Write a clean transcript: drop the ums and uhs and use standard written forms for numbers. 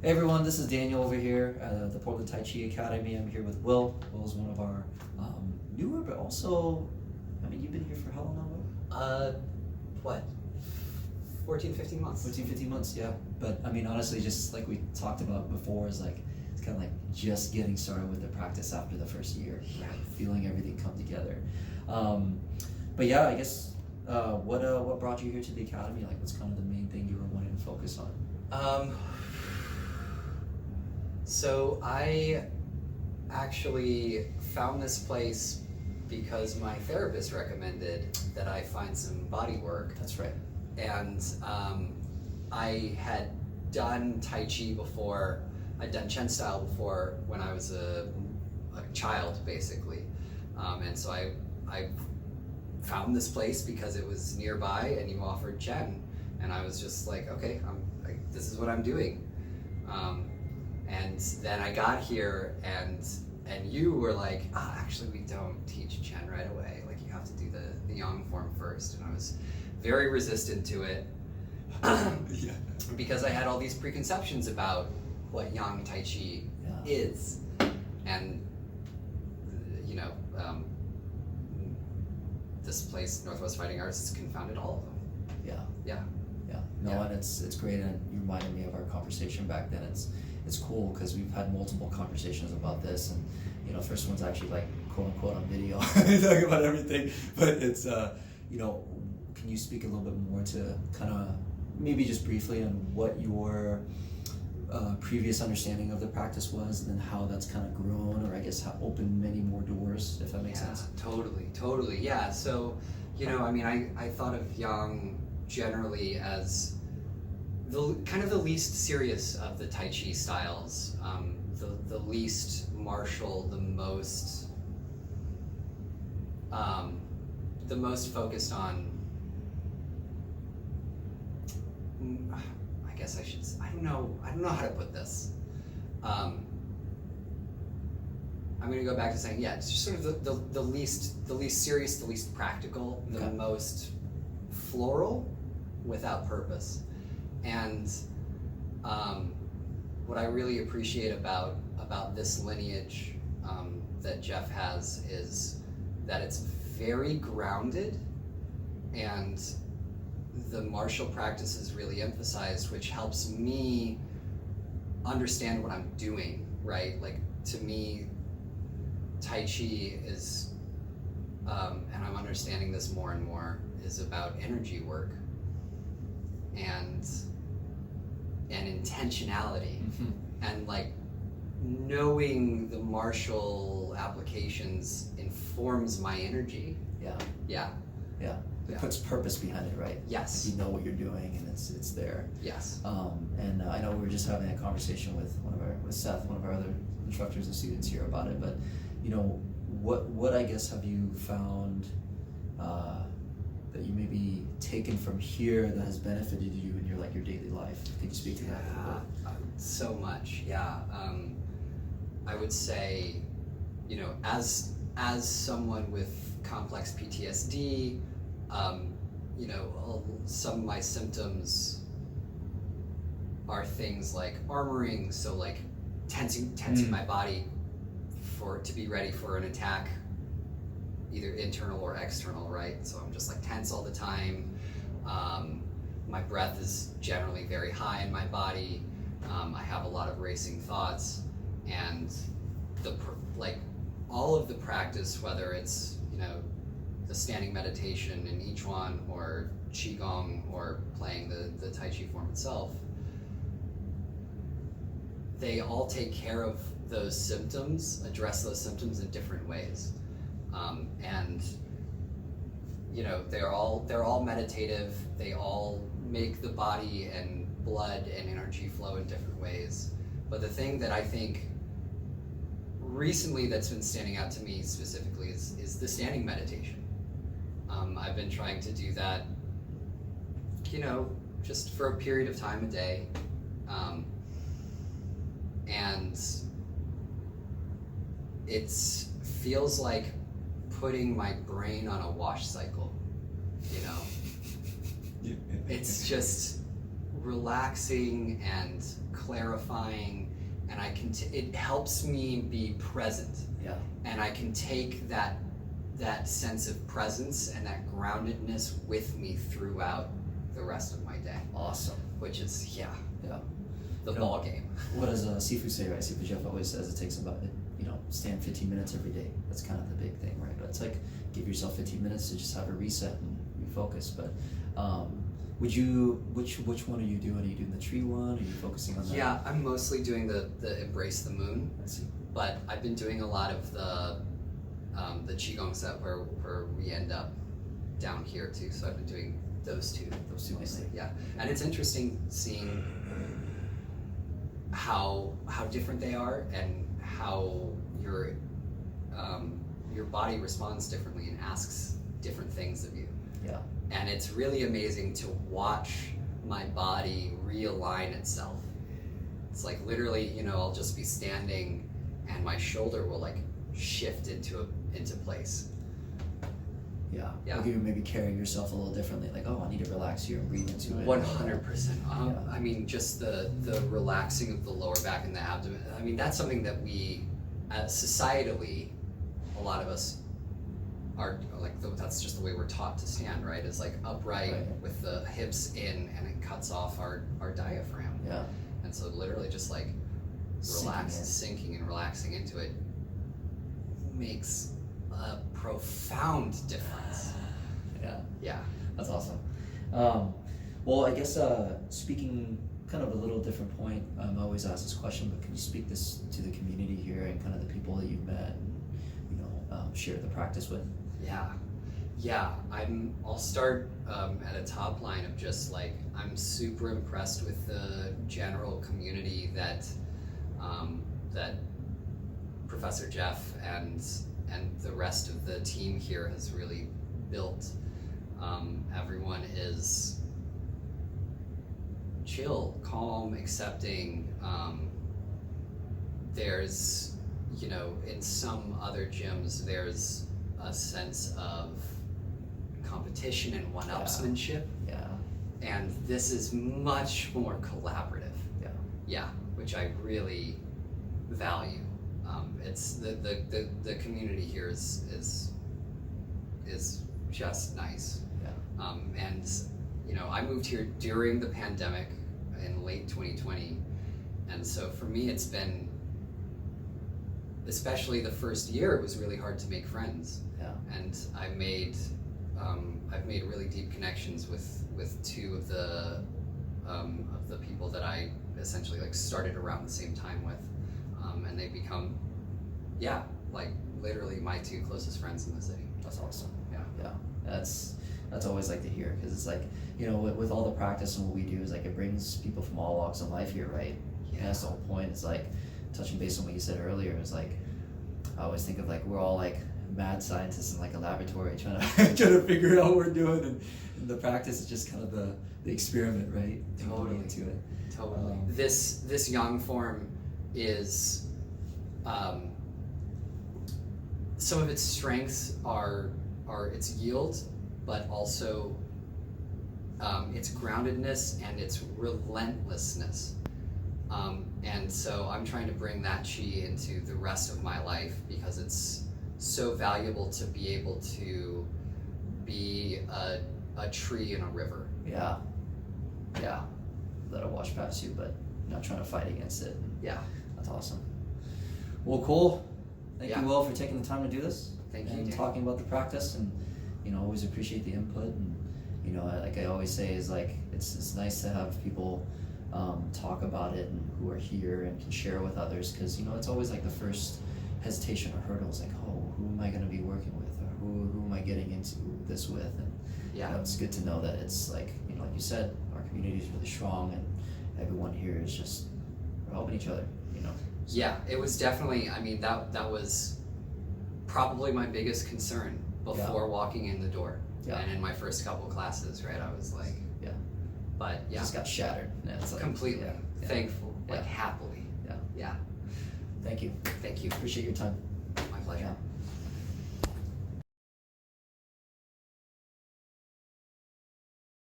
Hey everyone, this is Daniel over here at the Portland Tai Chi Academy. I'm here with Will. Will is one of our newer, but also, I mean, you've been here for how long now, Will? What? 14, 15 months. 14, 15 months, yeah. But I mean, honestly, just like we talked about before, is like, it's kind of like just getting started with the practice after the first year, right? Feeling everything come together. But yeah, I guess, what brought you here to the Academy? Like, what's kind of the main thing you were wanting to focus on? So I actually found this place because my therapist recommended that I find some body work. That's right. And I had done Tai Chi before. I'd done Chen style before when I was a child, basically. And so I found this place because it was nearby and you offered Chen. And I was just like, okay, this is what I'm doing. And then I got here and you were like, actually we don't teach Chen right away. Like you have to do the Yang form first. And I was very resistant to it Yeah. because I had all these preconceptions about what Yang Tai Chi is. And, you know, this place, Northwest Fighting Arts, has confounded all of them. Yeah. Yeah. Yeah. No, Yeah. and it's great, and you reminded me of our conversation back then. It's cool because we've had multiple conversations about this, and you know, first one's actually like quote unquote on video, talking about everything. But it's you know, can you speak a little bit more to kind of maybe just briefly on what your previous understanding of the practice was, and then how that's kind of grown, or I guess how opened many more doors, if that makes sense. Totally. Yeah. So, you know, I mean, I thought of Yang generally as the kind of the least serious of the Tai Chi styles, the least martial, the most focused on. I guess I don't know how to put this. I'm going to go back to saying, yeah, it's just sort of the least serious, the least practical, the Okay. most floral, without purpose. And what I really appreciate about this lineage that Jeff has is that it's very grounded, and the martial practice is really emphasized, which helps me understand what I'm doing, right? Like, to me, Tai Chi is, and I'm understanding this more and more, is about energy work and intentionality. Mm-hmm. And like knowing the martial applications informs my energy. Yeah. It Yeah. puts purpose behind it, right? Yes. You know what you're doing, and it's there. Yes. And I know we were just having a conversation with Seth, one of our other instructors and students here about it. But you know, what I guess have you found that you maybe taken from here that has benefited you in your daily life? Can you speak to that a little bit? So much. Yeah. I would say, you know, as someone with complex PTSD, you know, some of my symptoms are things like armoring, so like tensing my body to be ready for an attack, either internal or external, right? So I'm just like tense all the time. My breath is generally very high in my body. I have a lot of racing thoughts, and all of the practice, whether it's, you know, the standing meditation in each one, or qigong, or playing the Tai Chi form itself, they all take care of those symptoms, address those symptoms in different ways. And you know, they're all meditative. They all make the body and blood and energy flow in different ways. But the thing that I think recently that's been standing out to me specifically is the standing meditation. I've been trying to do that, you know, just for a period of time a day. And it feels like putting my brain on a wash cycle, you know? It's just relaxing and clarifying, and it helps me be present. Yeah. And I can take that sense of presence and that groundedness with me throughout the rest of my day. Awesome. Which is, Yeah. the ball game. What does Sifu say, right? Sifu Jeff always says it takes about, stand 15 minutes every day. That's kind of the big thing, right? But it's like, give yourself 15 minutes to just have a reset and refocus. But which one are you doing? Are you doing the tree one? Are you focusing on that? Yeah, I'm mostly doing the Embrace the Moon. I see. But I've been doing a lot of the Qigong set where we end up down here too. So I've been doing those two mainly. Yeah, and it's interesting seeing how different they are and how your body responds differently and asks different things of you. Yeah. And it's really amazing to watch my body realign itself. It's like literally, I'll just be standing and my shoulder will like shift into place. Yeah. Yeah. Like you're maybe carrying yourself a little differently. Like, oh, I need to relax here and breathe into it. 100%. I mean, just the relaxing of the lower back and the abdomen. I mean, that's something that we, societally, a lot of us are like, that's just the way we're taught to stand, right? It's like upright with the hips in, and it cuts off our diaphragm. Yeah. And so literally just like sinking and relaxing into it makes a profound difference. Yeah. That's awesome. Well, I guess speaking kind of a little different point, I always ask this question, but can you speak this to the community here and kind of the people that you've met and share the practice with? Yeah. I'll start at a top line of just like, I'm super impressed with the general community that Professor Jeff and the rest of the team here has really built. Everyone is chill, calm, accepting. There's, in some other gyms, there's a sense of competition and one-upsmanship. Yeah. And this is much more collaborative. Yeah. Which I really value. It's the community here is just nice. Yeah. And I moved here during the pandemic in late 2020, and so for me it's been, especially the first year, it was really hard to make friends. Yeah. And I've made really deep connections with two of the people that I essentially like started around the same time with, and they become, like literally my two closest friends in the city. That's awesome. Yeah. That's always like to hear, because it's like, with all the practice and what we do is like it brings people from all walks of life here, right? Yeah. And that's the whole point. It's like touching base on what you said earlier. It's like I always think of like we're all like mad scientists in like a laboratory trying to figure out what we're doing, and the practice is just kind of the experiment, right? Totally. Into it. Totally. This yang form is, some of its strengths are its yield, but also its groundedness and its relentlessness. And so I'm trying to bring that chi into the rest of my life, because it's so valuable to be able to be a tree in a river. Yeah. Let it wash past you, but not trying to fight against it. Yeah. That's awesome. Well, cool. Thank Yeah. you, Will, for taking the time to do this. Thank you, and Dan. talking about the practice, and always appreciate the input. And like I always say, is like it's nice to have people talk about it and who are here and can share with others, because it's always like the first hesitation or hurdle is like, oh, who am I going to be working with, or who am I getting into this with? And it's good to know that it's like like you said, our community is really strong, and everyone here is just helping each other. Yeah, it was definitely, that was probably my biggest concern before walking in the door. Yeah. And in my first couple classes, right, I was like, but It just got shattered. And it's like, completely thankful, Yeah. happily. Yeah. Thank you. Thank you. Appreciate your time. My pleasure. Yeah.